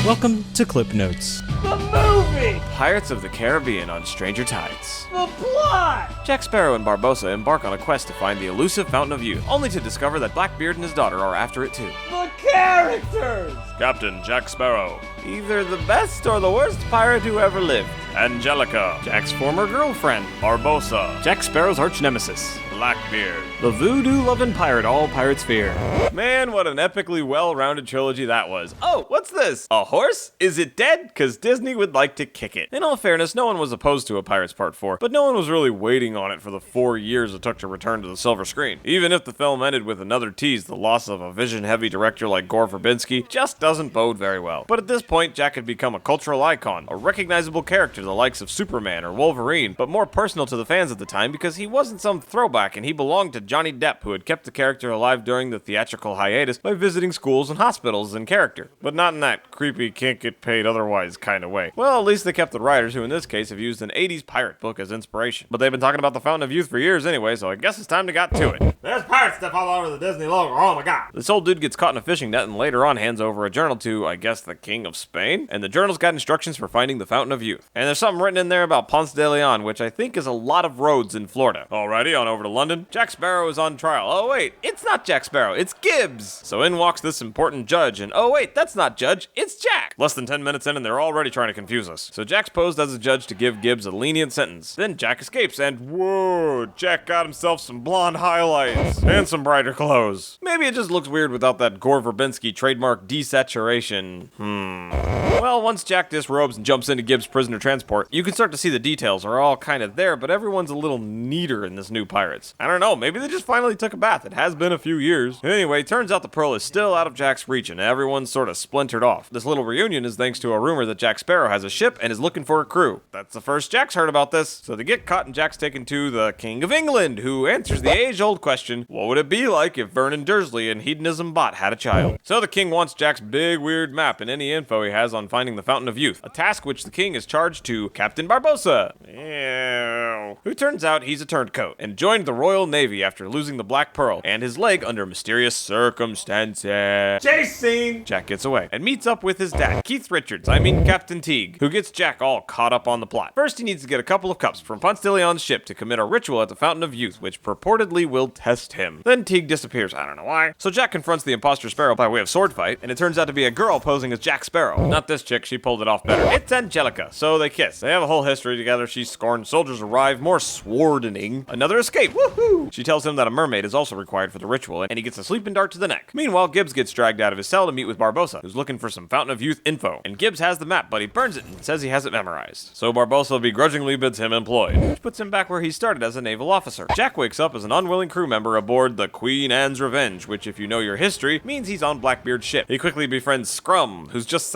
Welcome to ClipNotes. The movie! Pirates of the Caribbean on Stranger Tides. The plot! Jack Sparrow and Barbossa embark on a quest to find the elusive Fountain of Youth, only to discover that Blackbeard and his daughter are after it too. The characters! Captain Jack Sparrow, either the best or the worst pirate who ever lived. Angelica, Jack's former girlfriend. Barbossa, Jack Sparrow's arch nemesis. Blackbeard, the voodoo-loving pirate all pirates fear. Man, what an epically well-rounded trilogy that was. Oh, what's this? A horse? Is it dead? Cause Disney would like to kick it. In all fairness, no one was opposed to a Pirates Part 4, but no one was really waiting on it for the 4 years it took to return to the silver screen. Even if the film ended with another tease, the loss of a vision-heavy director like Gore Verbinski just doesn't bode very well. But at this point, Jack had become a cultural icon, a recognizable character the likes of Superman or Wolverine, but more personal to the fans at the time because he wasn't some throwback and he belonged to Johnny Depp, who had kept the character alive during the theatrical hiatus by visiting schools and hospitals in character. But not in that creepy, can't get paid otherwise kind of way. Well, at least they kept the writers, who in this case have used an 80s pirate book as inspiration. But they've been talking about the Fountain of Youth for years anyway, so I guess it's time to get to it. There's pirate stuff all over the Disney logo, oh my god! This old dude gets caught in a fishing net and later on hands over a journal to, I guess, the King of Spain? And the journal's got instructions for finding the Fountain of Youth. And there's something written in there about Ponce de Leon, which I think is a lot of roads in Florida. Alrighty, on over to London. Jack Sparrow is on trial. Oh wait, it's not Jack Sparrow, it's Gibbs! So in walks this important judge, and oh wait, that's not Judge, it's Jack! Less than 10 minutes in and they're already trying to confuse us. So Jack's posed as a judge to give Gibbs a lenient sentence. Then Jack escapes, and whoa, Jack got himself some blonde highlights and some brighter clothes. Maybe it just looks weird without that Gore Verbinski trademark desaturation. Well, once Jack disrobes and jumps into Gibbs' prisoner transport, you can start to see the details are all kind of there, but everyone's a little neater in this new Pirates. I don't know, maybe they just finally took a bath. It has been a few years. Anyway, turns out the Pearl is still out of Jack's reach and everyone's sort of splintered off. This little reunion is thanks to a rumor that Jack Sparrow has a ship and is looking for a crew. That's the first Jack's heard about this. So they get caught and Jack's taken to the King of England, who answers the age-old question, what would it be like if Vernon Dursley and Hedonism Bot had a child? So the king wants Jack's big weird map and any info he has on finding the Fountain of Youth, a task which the king is charged to Captain Barbossa, who turns out he's a turncoat and joined the Royal Navy after losing the Black Pearl and his leg under mysterious circumstances. Chase scene! Jack gets away and meets up with his dad, Captain Teague, who gets Jack all caught up on the plot. First, he needs to get a couple of cups from Ponce de Leon's ship to commit a ritual at the Fountain of Youth, which purportedly will test him. Then Teague disappears, I don't know why. So Jack confronts the imposter Sparrow by way of sword fight, and it turns out to be a girl posing as Jack Sparrow. Not this chick, she pulled it off better. It's Angelica, so they kiss. They have a whole history together, she's scorned, soldiers arrive, more swordening, another escape, woohoo! She tells him that a mermaid is also required for the ritual, and he gets a sleeping dart to the neck. Meanwhile, Gibbs gets dragged out of his cell to meet with Barbossa, who's looking for some Fountain of Youth info. And Gibbs has the map, but he burns it and says he has it memorized. So Barbossa begrudgingly bids him employed, which puts him back where he started as a naval officer. Jack wakes up as an unwilling crew member aboard the Queen Anne's Revenge, which, if you know your history, means he's on Blackbeard's ship. He quickly befriends Scrum, who's just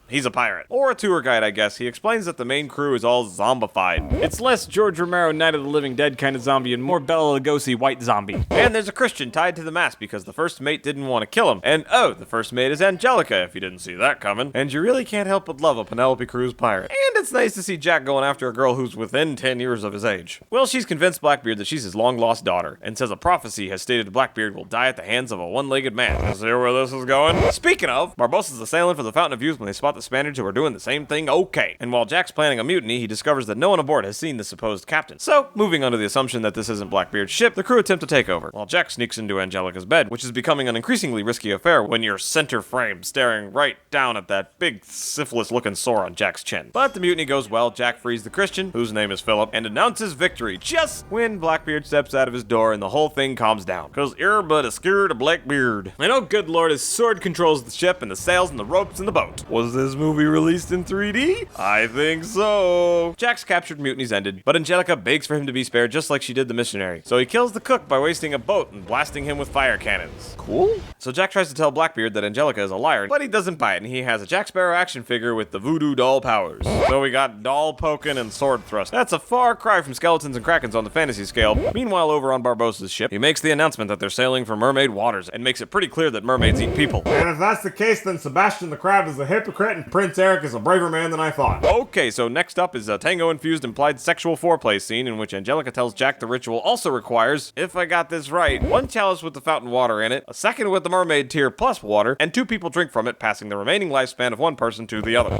he's a pirate. Or a tour guide, I guess. He explains that the main crew is all zombified. It's less George Romero Night of the Living Dead kind of zombie and more Bela Lugosi white zombie. And there's a Christian tied to the mast because the first mate didn't want to kill him. And oh, the first mate is Angelica, if you didn't see that coming. And you really can't help but love a Penelope Cruz pirate. And it's nice to see Jack going after a girl who's within 10 years of his age. Well, she's convinced Blackbeard that she's his long-lost daughter, and says a prophecy has stated Blackbeard will die at the hands of a one-legged man. Is there where this is going? Speaking of, Barbossa's assailing for the Fountain of Youth when they spot the Spaniards who are doing the same thing okay. And while Jack's planning a mutiny, he discovers that no one aboard has seen the supposed captain. So, moving under the assumption that this isn't Blackbeard's ship, the crew attempt to take over, while Jack sneaks into Angelica's bed, which is becoming an increasingly risky affair when you're center frame staring right down at that big syphilis-looking sore on Jack's chin. But the mutiny goes well, Jack frees the Christian, whose name is Philip, and announces victory just when Blackbeard steps out of his door and the whole thing calms down. Cause you're but a scared of Blackbeard. And oh good lord, his sword controls the ship and the sails and the ropes and the boat. Was this movie released in 3D? I think so. Jack's captured mutiny's ended, but Angelica begs for him to be spared just like she did the missionary. So he kills the cook by wasting a boat and blasting him with fire cannons. Cool? So Jack tries to tell Blackbeard that Angelica is a liar, but he doesn't buy it, and he has a Jack Sparrow action figure with the voodoo doll powers. So we got doll poking and sword thrust. That's a far cry from skeletons and krakens on the fantasy scale. Meanwhile, over on Barbossa's ship, he makes the announcement that they're sailing for mermaid waters and makes it pretty clear that mermaids eat people. And if that's the case, then Sebastian the Crab Ahab is a hypocrite and Prince Eric is a braver man than I thought. Okay, so next up is a tango-infused implied sexual foreplay scene in which Angelica tells Jack the ritual also requires, if I got this right, one chalice with the fountain water in it, a second with the mermaid tear plus water, and 2 people drink from it, passing the remaining lifespan of one person to the other.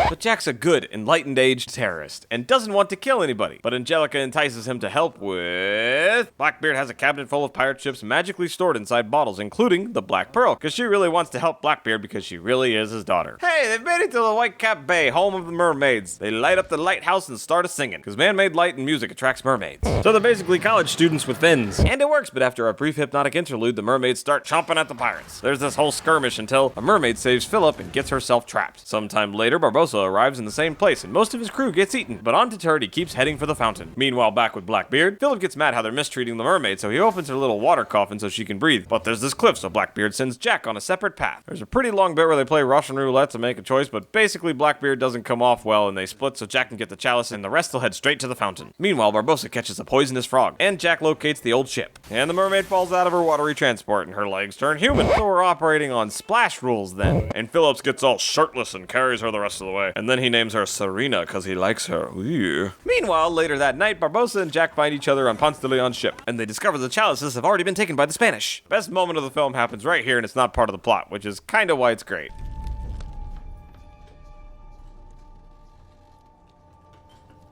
But Jack's a good, enlightened-aged terrorist, and doesn't want to kill anybody. But Angelica entices him to help with... Blackbeard has a cabinet full of pirate ships magically stored inside bottles, including the Black Pearl, because she really wants to help Blackbeard because she really is his daughter. Hey, they've made it to the Whitecap Bay, home of the mermaids. They light up the lighthouse and start a-singing, because man-made light and music attracts mermaids. So they're basically college students with fins. And it works, but after a brief hypnotic interlude, the mermaids start chomping at the pirates. There's this whole skirmish until a mermaid saves Philip and gets herself trapped. Sometime later, Barbossa arrives in the same place, and most of his crew gets eaten, but undeterred, he keeps heading for the fountain. Meanwhile, back with Blackbeard, Philip gets mad how they're mistreating the mermaid, so he opens her little water coffin so she can breathe. But there's this cliff, so Blackbeard sends Jack on a separate path. There's a pretty long bit where they play Russian roulette to make a choice, but basically Blackbeard doesn't come off well, and they split so Jack can get the chalice, and the rest will head straight to the fountain. Meanwhile, Barbossa catches a poisonous frog, and Jack locates the old ship. And the mermaid falls out of her watery transport, and her legs turn human. So we're operating on splash rules then. And Phillips gets all shirtless and carries her the rest of the way. And then he names her Serena because he likes her. Ew. Meanwhile, later that night, Barbossa and Jack find each other on Ponce de Leon's ship, and they discover the chalices have already been taken by the Spanish. Best moment of the film happens right here, and it's not part of the plot, which is kind of why it's great.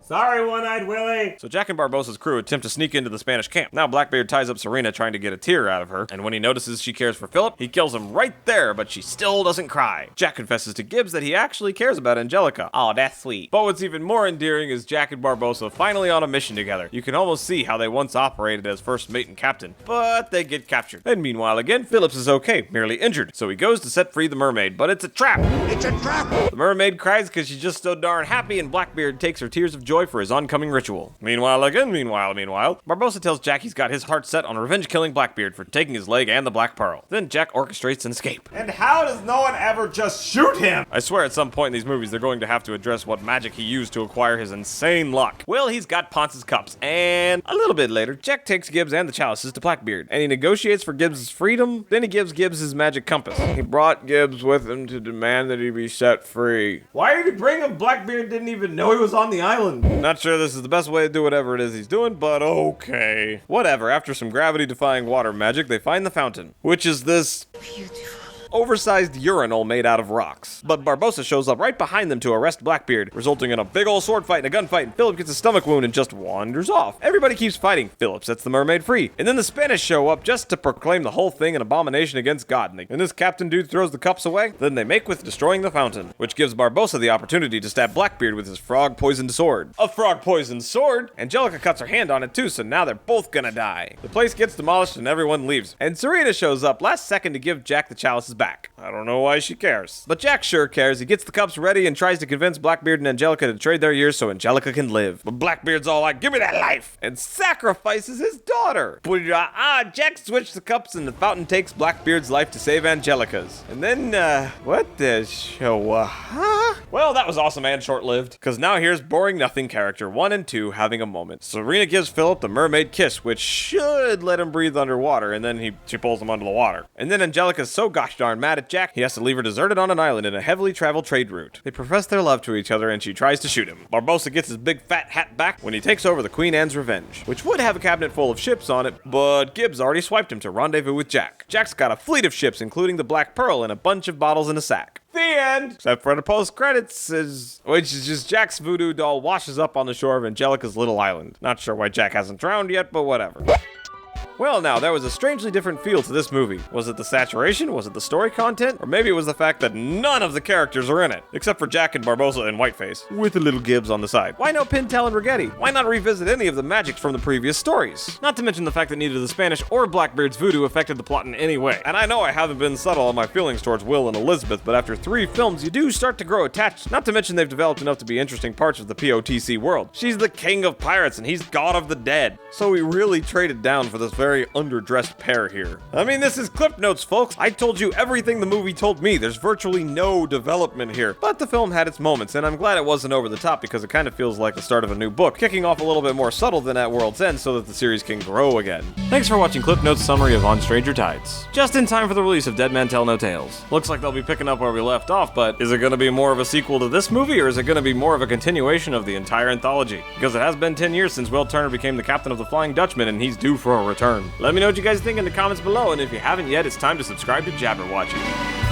Sorry, One-Eyed Willie. So Jack and Barbossa's crew attempt to sneak into the Spanish camp. Now Blackbeard ties up Serena trying to get a tear out of her, and when he notices she cares for Philip, he kills him right there, but she still doesn't cry. Jack confesses to Gibbs that he actually cares about Angelica. Oh, that's sweet. But what's even more endearing is Jack and Barbossa finally on a mission together. You can almost see how they once operated as first mate and captain, but they get captured. And meanwhile again, Phillips is okay, merely injured, so he goes to set free the mermaid, but it's a trap. It's a trap! The mermaid cries because she's just so darn happy, and Blackbeard takes her tears of joy for his oncoming ritual. Meanwhile, Barbossa tells Jack he's got his heart set on revenge killing Blackbeard for taking his leg and the Black Pearl. Then Jack orchestrates an escape. And how does no one ever just shoot him? I swear at some point in these movies they're going to have to address what magic he used to acquire his insane luck. Well, he's got Ponce's cups, and a little bit later, Jack takes Gibbs and the chalices to Blackbeard, and he negotiates for Gibbs' freedom. Then he gives Gibbs his magic compass. He brought Gibbs with him to demand that he be set free. Why did he bring him? Blackbeard didn't even know he was on the island. Not sure this is the best way to do whatever it is he's doing, but okay. Whatever, after some gravity-defying water magic, they find the fountain, which is this... beautiful. Oversized urinal made out of rocks. But Barbossa shows up right behind them to arrest Blackbeard, resulting in a big old sword fight and a gunfight, and Philip gets a stomach wound and just wanders off. Everybody keeps fighting. Philip sets the mermaid free. And then the Spanish show up just to proclaim the whole thing an abomination against God. And this captain dude throws the cups away. Then they make with destroying the fountain, which gives Barbossa the opportunity to stab Blackbeard with his frog-poisoned sword. A frog-poisoned sword? Angelica cuts her hand on it too, so now they're both gonna die. The place gets demolished and everyone leaves. And Serena shows up last second to give Jack the chalices back. I don't know why she cares. But Jack sure cares. He gets the cups ready and tries to convince Blackbeard and Angelica to trade their years so Angelica can live. But Blackbeard's all like, give me that life! And sacrifices his daughter. But Jack switched the cups and the fountain takes Blackbeard's life to save Angelica's. And then, what the show? Huh? Well, that was awesome and short-lived. Because now here's boring nothing character 1 and 2 having a moment. Serena gives Philip the mermaid kiss, which should let him breathe underwater, and then she pulls him under the water. And then Angelica's so gosh darn mad at Jack, he has to leave her deserted on an island in a heavily traveled trade route. They profess their love to each other and she tries to shoot him. Barbossa gets his big fat hat back when he takes over the Queen Anne's Revenge, which would have a cabinet full of ships on it, but Gibbs already swiped him to rendezvous with Jack. Jack's got a fleet of ships, including the Black Pearl and a bunch of bottles in a sack. The end! Except for the post-credits, which is just Jack's voodoo doll washes up on the shore of Angelica's little island. Not sure why Jack hasn't drowned yet, but whatever. Well, now, there was a strangely different feel to this movie. Was it the saturation? Was it the story content? Or maybe it was the fact that none of the characters are in it, except for Jack and Barbossa and Whiteface, with a little Gibbs on the side. Why no Pintel and Rigetti? Why not revisit any of the magics from the previous stories? Not to mention the fact that neither the Spanish or Blackbeard's voodoo affected the plot in any way. And I know I haven't been subtle on my feelings towards Will and Elizabeth, but after 3 films, you do start to grow attached. Not to mention they've developed enough to be interesting parts of the POTC world. She's the king of pirates and he's god of the dead. So we really traded down for this very very underdressed pair here. I mean, this is ClipNotes, folks. I told you everything the movie told me. There's virtually no development here. But the film had its moments, and I'm glad it wasn't over the top because it kind of feels like the start of a new book, kicking off a little bit more subtle than at World's End so that the series can grow again. Thanks for watching ClipNotes' summary of On Stranger Tides. Just in time for the release of Dead Man Tell No Tales. Looks like they'll be picking up where we left off, but is it going to be more of a sequel to this movie, or is it going to be more of a continuation of the entire anthology? Because it has been 10 years since Will Turner became the captain of the Flying Dutchman, and he's due for a return. Let me know what you guys think in the comments below, and if you haven't yet, it's time to subscribe to Jabberwatching.